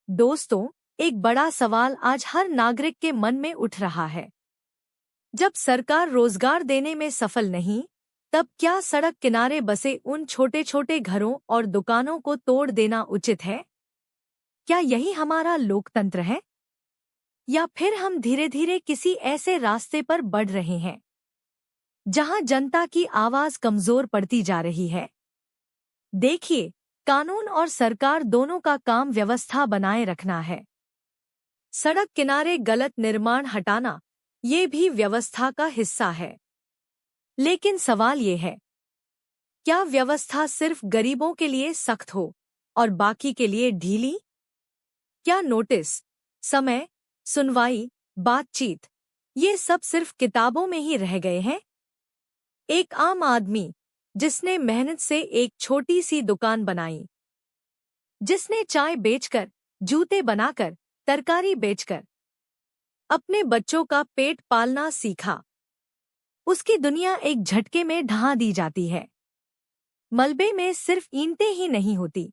दोस्तों, एक बड़ा सवाल आज हर नागरिक के मन में उठ रहा है। जब सरकार रोजगार देने में सफल नहीं, तब क्या सड़क किनारे बसे उन छोटे छोटे घरों और दुकानों को तोड़ देना उचित है? क्या यही हमारा लोकतंत्र है? या फिर हम धीरे धीरे किसी ऐसे रास्ते पर बढ़ रहे हैं जहां जनता की आवाज कमजोर पड़ती जा रही है? देखिए, कानून और सरकार दोनों का काम व्यवस्था बनाए रखना है। सड़क किनारे गलत निर्माण हटाना, ये भी व्यवस्था का हिस्सा है। लेकिन सवाल ये है, क्या व्यवस्था सिर्फ गरीबों के लिए सख्त हो और बाकी के लिए ढीली? क्या नोटिस, समय, सुनवाई, बातचीत, ये सब सिर्फ किताबों में ही रह गए हैं? एक आम आदमी जिसने मेहनत से एक छोटी सी दुकान बनाई, जिसने चाय बेचकर, जूते बनाकर, तरकारी बेचकर अपने बच्चों का पेट पालना सीखा, उसकी दुनिया एक झटके में ढहा दी जाती है। मलबे में सिर्फ ईंटें ही नहीं होती,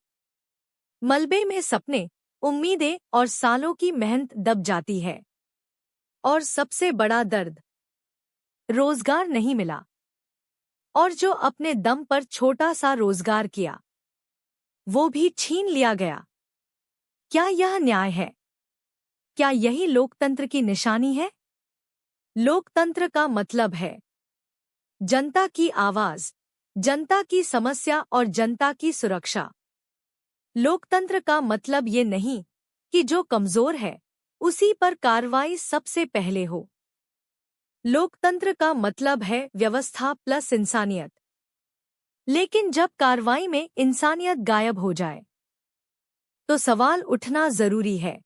मलबे में सपने, उम्मीदें और सालों की मेहनत दब जाती है। और सबसे बड़ा दर्द, रोजगार नहीं मिला, और जो अपने दम पर छोटा सा रोजगार किया, वो भी छीन लिया गया। क्या यह न्याय है? क्या यही लोकतंत्र की निशानी है? लोकतंत्र का मतलब है जनता की आवाज, जनता की समस्या और जनता की सुरक्षा। लोकतंत्र का मतलब ये नहीं कि जो कमजोर है उसी पर कार्रवाई सबसे पहले हो। लोकतंत्र का मतलब है व्यवस्था प्लस इंसानियत। लेकिन जब कार्रवाई में इंसानियत गायब हो जाए, तो सवाल उठना जरूरी है।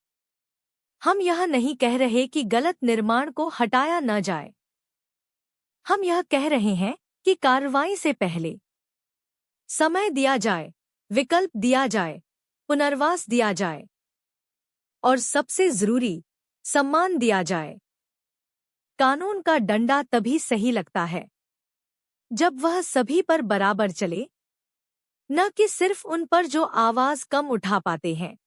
हम यह नहीं कह रहे कि गलत निर्माण को हटाया न जाए। हम यह कह रहे हैं कि कार्रवाई से पहले समय दिया जाए, विकल्प दिया जाए, पुनर्वास दिया जाए, और सबसे जरूरी, सम्मान दिया जाए। कानून का डंडा तभी सही लगता है जब वह सभी पर बराबर चले, न कि सिर्फ उन पर जो आवाज कम उठा पाते हैं।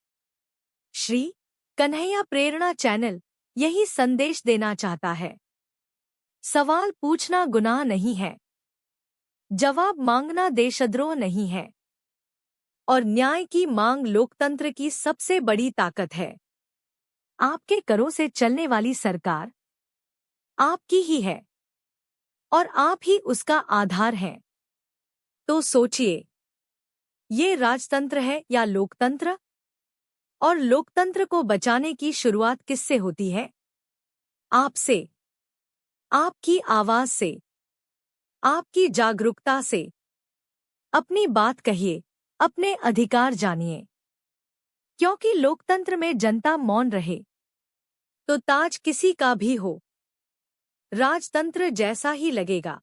श्री कन्हैया प्रेरणा चैनल यही संदेश देना चाहता है। सवाल पूछना गुनाह नहीं है, जवाब मांगना देशद्रोह नहीं है, और न्याय की मांग लोकतंत्र की सबसे बड़ी ताकत है। आपके करों से चलने वाली सरकार आपकी ही है, और आप ही उसका आधार हैं। तो सोचिए, ये राजतंत्र है या लोकतंत्र? और लोकतंत्र को बचाने की शुरुआत किससे होती है? आपसे, आपकी आवाज से, आपकी जागरूकता से। अपनी बात कहिए, अपने अधिकार जानिए, क्योंकि लोकतंत्र में जनता मौन रहे तो ताज किसी का भी हो, राजतंत्र जैसा ही लगेगा।